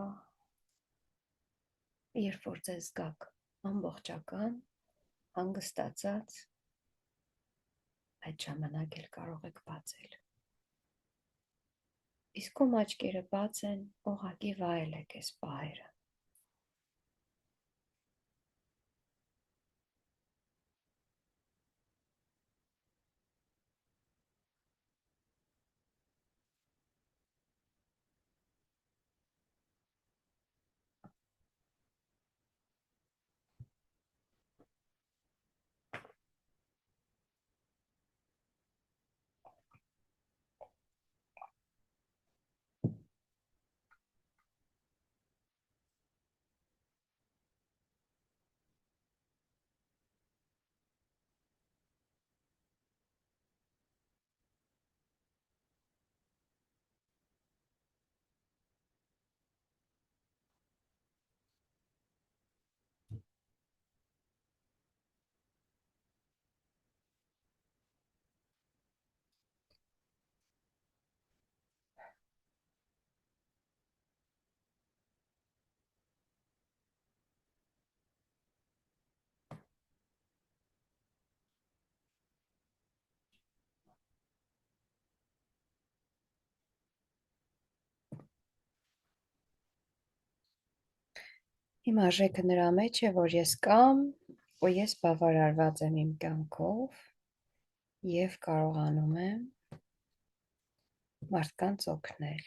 երբ որ ձեզ զգաք ամբողջական, հանգստացած, այդ ժամանակ էլ կարող եք բացել։ Իսկ ում աչքերը բաց են, ուղղակի վայելեք այս պահերը։ Իմ արժեքը նրա մեջ է, որ ես կամ, ու ես բավարարված եմ իմ կյանքով և կարողանում եմ մարդկանց օգնել։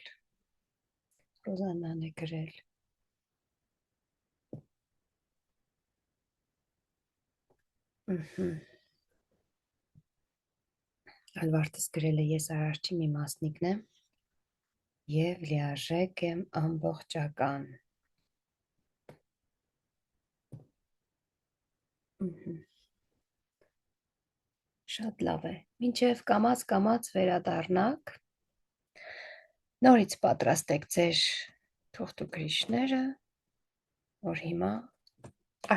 Ռոզաննան է գրել։ Ալվարտս գրել է, ես արարչի մի մասնիկն եմ և լիարժեք եմ ամբողջական։ Շատ լավ է, մինչև կամաց վերադառնաք, նորից պատրաստեք ձեր թուղթուկրիչները, որ հիմա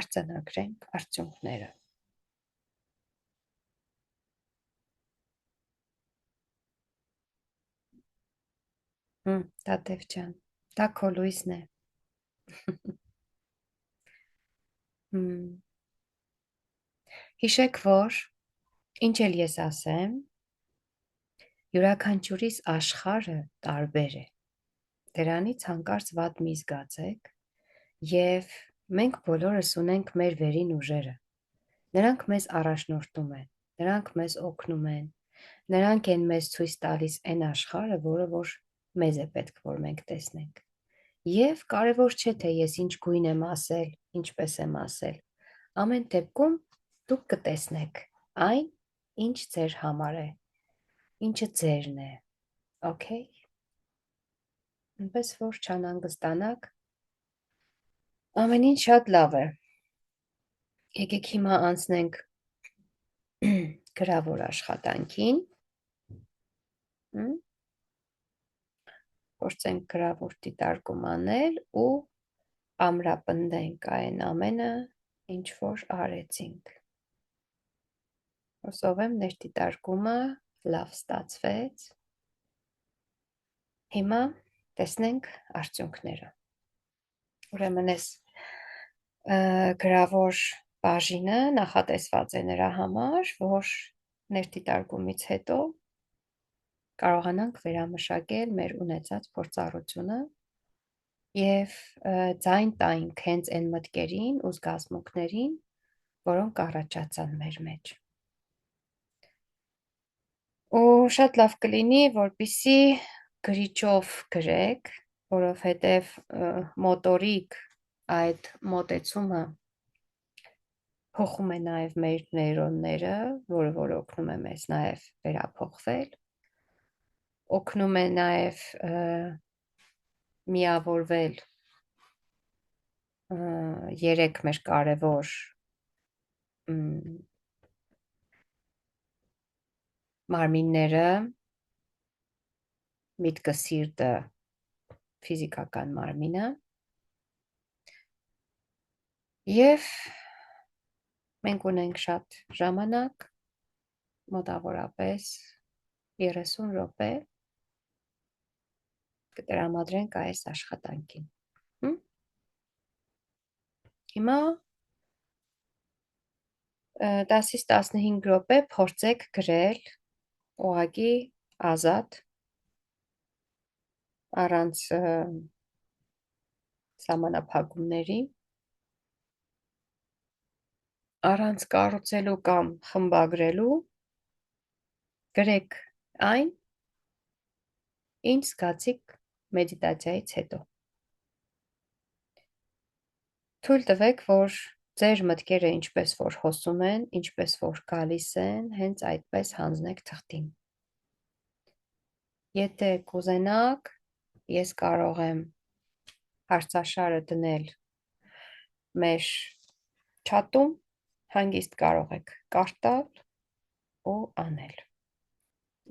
արձանագրենք արդյունքները։ Տատև ջան, դա քո լույսն է։ Հիշեք, որ ինչ էլ ես ասեմ, յուրաքանչյուրիս աշխարհը տարբեր է։ Դրանից հանկարծ վատ մի զգացեք, և մենք բոլորս ունենք մեր վերին ուժերը։ Նրանք մեզ առաջնորդում են, նրանք մեզ օգնում են, նրանք են մեզ ցույց տալիս այն աշխարհը, որը որ մեզ է պետք, որ մենք տեսնենք։ Եվ կարևոր չէ, թե ես ինչ գույն եմ ասել, ինչպես եմ ասել։ Ամեն դեպքում դուք կտեսնեք այն, ինչ ձեր համար է, ինչը ձերն է, օքեյ։ Այնպես որ չանհանգստանաք, ամեն ինչ շատ լավ է։ Եկեք հիմա անցնենք գրավոր աշխատանքին, փորձենք գրավոր դիտարկում անել ու ամրապնդենք այն ամենը, ինչ որ արեցինք։ Հուսով եմ ներդիտարկումը լավ ստացվեց։ Հիմա տեսնենք արդյունքները։ Ուրեմն այս գրավոր բաժինը նախատեսված է նրա համար, որ ներդիտարկումից հետո կարողանանք վերամշակել մեր ունեցած փորձառությունը և ձայն տայինք հենց այն մտքերին ու զգացմունքներին, որոնք առաջացան մեր մեջ։ Ու շատ լավ կլինի, որպեսզի գրիչով գրեք, որովհետև մոտորիկ այդ մոտեցումը փոխում է նաև մեր նեյրոնները, որը օգնում է մեզ նաև վերափոխվել, օգնում է նաև միավորվել երեք մեր կարևոր մարմինները, միտքը, սիրտը, ֆիզիկական մարմինը, և մենք ունենք շատ ժամանակ, մոտավորապես 30 րոպե, կտրամադրենք այս աշխատանքին։ Հիմա 10-ից 15 րոպե փորձեք գրել ուղղակի ազատ, առանց սահմանափակումների, առանց կառուցելու կամ խմբագրելու, գրեք այն, ինչ զգացիք մեդիտացիայից հետո։ Թույլ տվեք, որ ձեր մտքերը ինչպես որ հոսում են, ինչպես որ գալիս են, հենց այդպես հանձնեք թղթին։ Եթե կուզենաք, ես կարող եմ հարցաշարը դնել մեր չաթում, հանգիստ կարող եք կարդալ ու անել։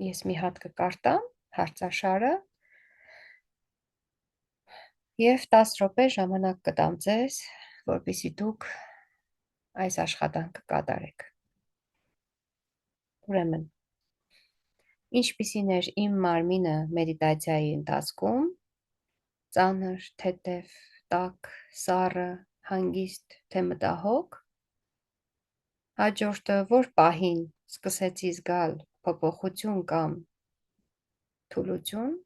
Ես մի հատ կկարդամ հարցաշարը և 10 րոպե ժամանակ կտամ ձեզ, որպեսզի դուք այս աշխատանքը կատարեք։ Ուրեմն, ինչպիսին էր իմ մարմինը մեդիտացիայի ընթացքում, ծանր, թեթև, տաք, սառը, հանգիստ, թե մտահոգ, հաջորդը որ պահին սկսեցի զգալ փոփոխություն կամ թուլություն,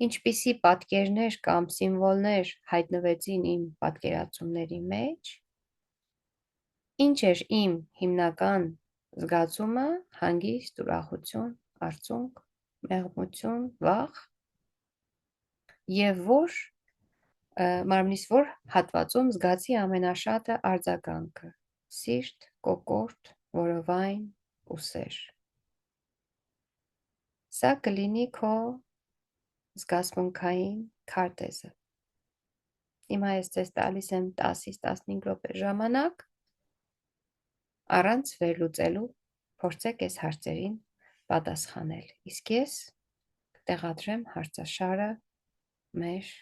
ինչպիսի պատկերներ կամ սիմվոլներ հայտնվեցին իմ պատկերացումների մեջ, ինչ էր իմ հիմնական զգացումը, հանգիստ, ուրախություն, արցունք, մեղմություն, վախ, և որ մարմնիս որ հատվածում զգացի ամենաշատը արձագանքը, սիրտ, կոկորդ, որովայն ու սեր։ Սա կլինի քո զգացմունքային քարտեզը։ Հիմա ես ձեզ տալիս եմ 10-ից 15 րոպե ժամանակ, առանց վերլուծելու փորձեք այս հարցերին պատասխանել, իսկ ես կտեղադրեմ հարցաշարը մեր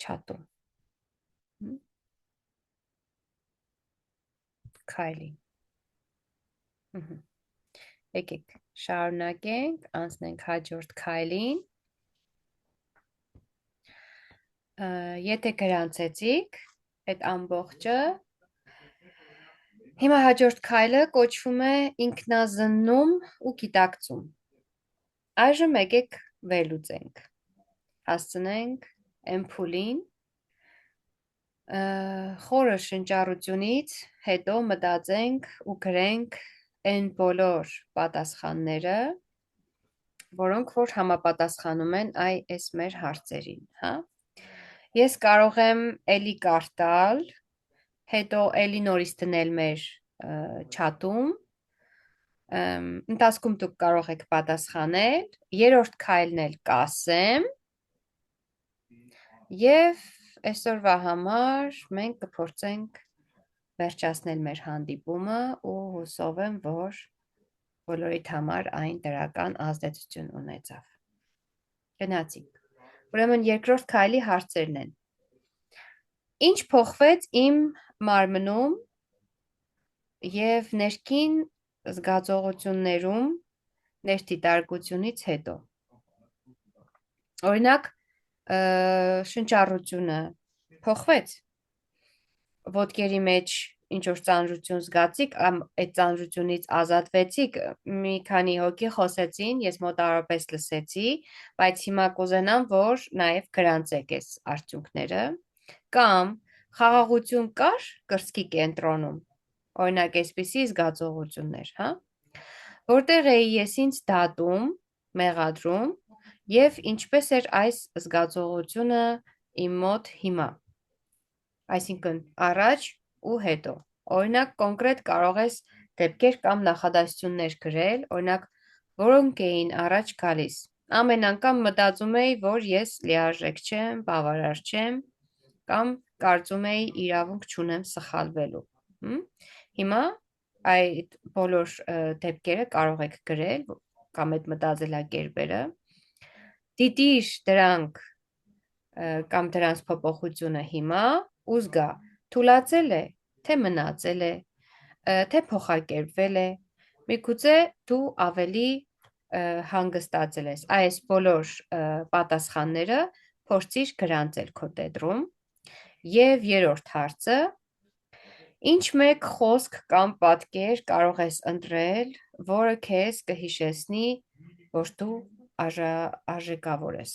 չաթում։ Քայլի։ Եկեք շարունակենք, անցնենք հաջորդ քայլին։ Եթե գրանցեցիք այդ ամբողջը, հիմա հաջորդ քայլը կոչվում է ինքնազննում ու գիտակցում։ Այժմ եկեք վերլուծենք, հասցնենք էմփուլին, խորը շնչառությունից հետո մտածենք ու գրենք այն բոլոր պատասխանները, որոնք որ համապատասխանում են այս մեր հարցերին։ Ես կարող եմ էլի կարդալ, հետո էլի նորից դնել մեր չաթում, ընթացքում դուք կարող եք պատասխանել, երրորդ քայլն էլ կասեմ, և այսօրվա համար մենք կփորձենք վերջացնել մեր հանդիպումը ու հուսով եմ, որ բոլորիդ համար այն դրական ազդեցություն ունեցավ։ Գնացինք։ Ուրեմն երկրորդ քայլի հարցերն են. Ինչ փոխվեց իմ մարմնում և ներքին զգացողություններում ներդիտարկությունից հետո։ Օրինակ, շնչառությունը փոխվեց, ոտքերի մեջ ինչ որ ծանրություն զգացիք, այդ ծանրությունից ազատվեցիք, մի քանի հոգի խոսեցին, ես մոտավորապես լսեցի, բայց հիմա կուզենամ, որ նաև գրանցեք այս արդյունքները, կամ խաղաղություն կար կրծքի կենտրոնում, օրինակ այսպիսի զգացողություններ, հա, որտեղ էի ես ինձ դատում, մեղադրում եւ ինչպես էր այս զգացողությունը իմ մոտ հիմա, այսինքն առաջ ու հետո, օրինակ կոնկրետ կարող ես դեպքեր կամ նախադասություններ գրել, օրինակ որոնք էին առաջ գալիս, ամեն անգամ մտածում էի, որ ես լիարժեք չեմ, բավարար չեմ, կամ կարծում էի իրավունք չունեմ սխալվելու, հիմա այդ բոլոր դեպքերը կարող եք գրել, կամ այդ մտածելակերպերը, դիտիր դրանք կամ դրանց փոփոխությունը հիմա ու զգա, թուլացել է, թե մնացել է, թե փոխակերպվել է, միգուցե դու ավելի հանգստացել ես, այս բոլոր պատասխանները փորձիր գրանցել քո տետրում, եւ երրորդ հարցը, ինչ մեկ խոսք կամ պատկեր կարող ես ընտրել, որը քեզ կհիշեցնի, որ դու արժեքավոր ես,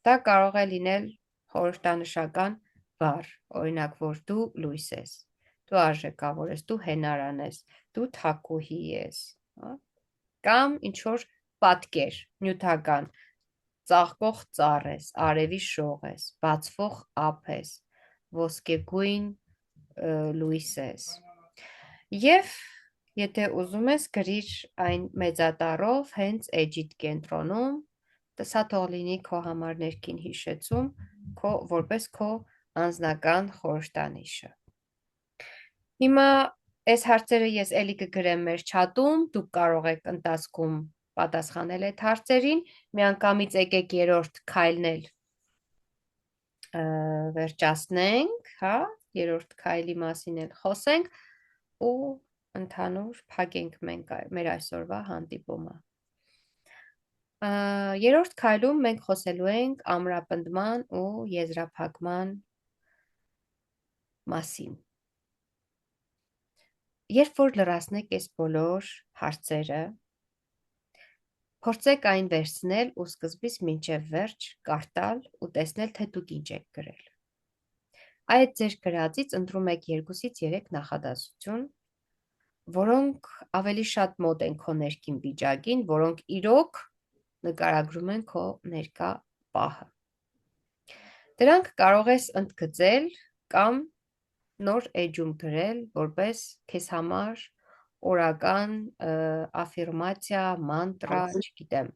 դա կարող է լինել խորհրդանշական բառ, օրինակ, որ դու լույս ես, դու արժեքավոր ես, դու հենարան ես, դու թակուհի ես, կամ ինչ-որ պատկեր, նյութական, ծաղկող ծառ ես, արևի շող ես, բացվող ափ ես, ոսկեգույն լույս ես, եւ եթե ուզում ես գրիր այն մեծատառով հենց էջիդ կենտրոնում, սա թող լինի քո համար ներքին հիշեցում, որպես քո անձնական խորհրդանիշը։ Հիմա այս հարցերը ես էլի կգրեմ մեր չաթում, դուք կարող եք ընթացքում պատասխանել այդ հարցերին, միանգամից եկեք երրորդ քայլն էլ վերջացնենք, հա, երրորդ քայլի մասին էլ խոսենք ու ընդհանուր փակենք մենք մեր այսօրվա հանդիպումը։ Երրորդ քայլում մենք խոսելու ենք ամրապնդման ու եզրափակման մասին։ Երբ որ լրացնեք այս բոլոր հարցերը, փորձեք այն վերցնել ու սկզբից մինչև վերջ կարդալ ու տեսնել, թե դուք ինչ եք գրել։ Այդ ձեր գրածից ընտրում եք 2-ից 3 նախադասություն, որոնք ավելի շատ մոտ են քո ներքին վիճակին, որոնք իրոք նկարագրում են քո ներկա պահը։ Դրանք կարող ես ընդգծել կամ նոր էջում գրել, որպես քեզ համար օրական աֆիրմացիա, մանտրա, չգիտեմ,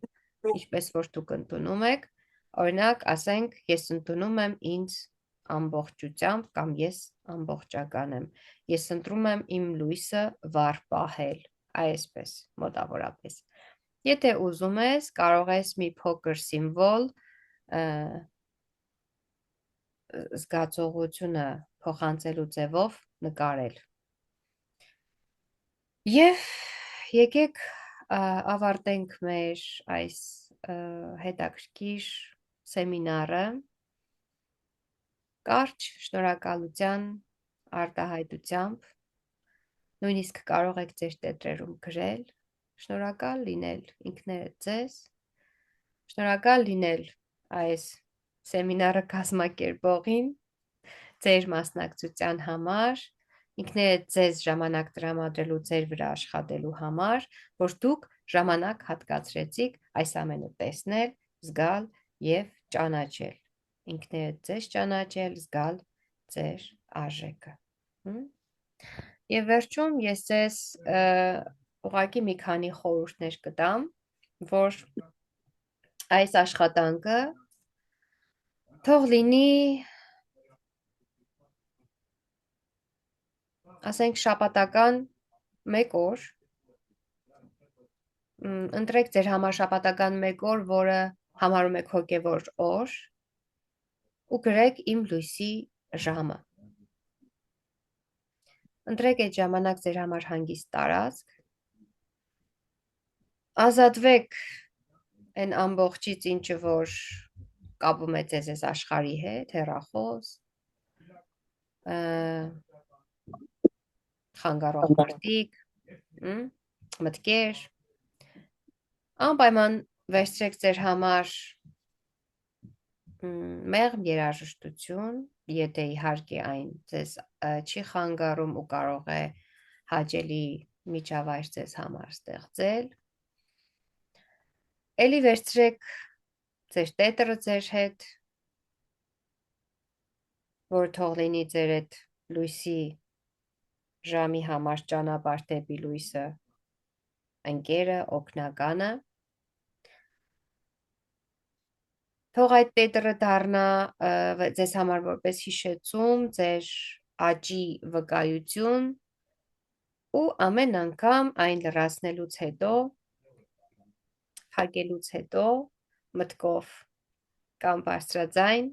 ինչպես որ դուք ընդունում եք, օրինակ, ասենք, ես ընդունում եմ ինձ ամբողջությամբ կամ ես ամբողջական եմ, ես ընտրում եմ իմ լույսը վառ պահել, այսպես, մոտավորապես։ Եթե ուզում ես, կարող ես մի փոքր սիմվոլ զգացողությունը փոխանցելու ձևով նկարել։ Եվ եկեք ավարտենք մեր այս հետաքրքիր սեմինարը կարճ շնորհակալության արտահայտությամբ, նույնիսկ կարող եք ձեր տետրերում գրել, շնորհակալ լինել ինքներդ ձեզ, շնորհակալ լինել այս սեմինարը կազմակերպողին, ձեր մասնակցության համար, ինքներդ ձեզ ժամանակ տրամադրելու ձեր վրա աշխատելու համար, որ դուք ժամանակ հատկացրեցիք այս ամենը տեսնել, զգալ եւ ճանաչել, ինքներդ ձեզ ճանաչել, զգալ ձեր արժեքը։ Եվ վերջում ես ձեզ ուղղակի մի քանի խորհուրդներ կտամ, որ այս աշխատանքը թող լինի, ասենք, շաբաթական 1 օր, ընտրեք ձեր համար շաբաթական 1 օր, որը համարում եք հոգևոր օր, ու գրեք իմ լույսի ժամը։ Ընտրեք այդ ժամանակ ձեր համար հանգիստ տարածք, ազատվեք այն ամբողջից, ինչը որ կապում է ձեզ այս աշխարհի հետ, հեռախոս, խանգարող մարտիկ, մտքեր, անպայման վերցրեք ձեր համար մեղմ երաժշտություն, եթե իհարկե այն ձեզ չի խանգարում ու կարող է հաճելի միջավայր ձեզ համար ստեղծել, էլի վերցրեք ձեր տետրը ձեր հետ, որ թող լինի ձեր այդ լույսի ժամի համար ճանապարհ դեպի լույսը, ընկերը, օգնականը, թող այդ տետրը դառնա ձեզ համար որպես հիշեցում, ձեր աճի վկայություն ու ամեն անգամ այն լրացնելուց հետո, փակելուց հետո մտքով կամ բարձրաձայն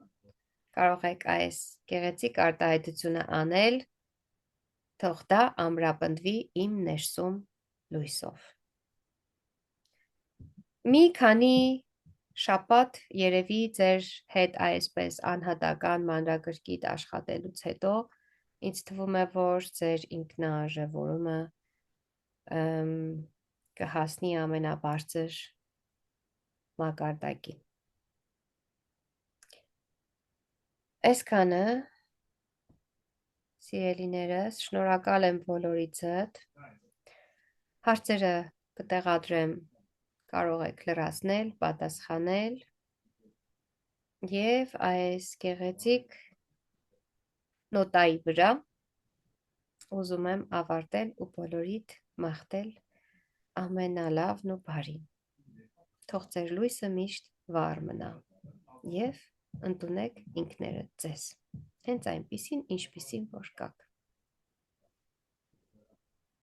կարող եք այս գեղեցիկ արտահայտությունը անել, թող դա ամրապնդվի իմ ներսում լույսով։ Մի քանի շաբաթ երևի ձեր հետ այսպես անհատական մանրակրկիտ աշխատելուց հետո ինձ թվում է, որ ձեր ինքնաարժևորումը կհասնի ամենաբարձր մակարդակին։ Այսքանը, սիրելիներս, շնորհակալ եմ բոլորիցդ, հարցերը կտեղադրեմ, կարող եք լրացնել, պատասխանել և այս գեղեցիկ նոտայի վրա ուզում եմ ավարտել ու բոլորիդ մաղթել ամենալավն ու բարին, թող ձեր լույսը միշտ վառ մնա և ընդունեք ինքներդ ձեզ, հենց այնպիսին, ինչպիսին որ կաք։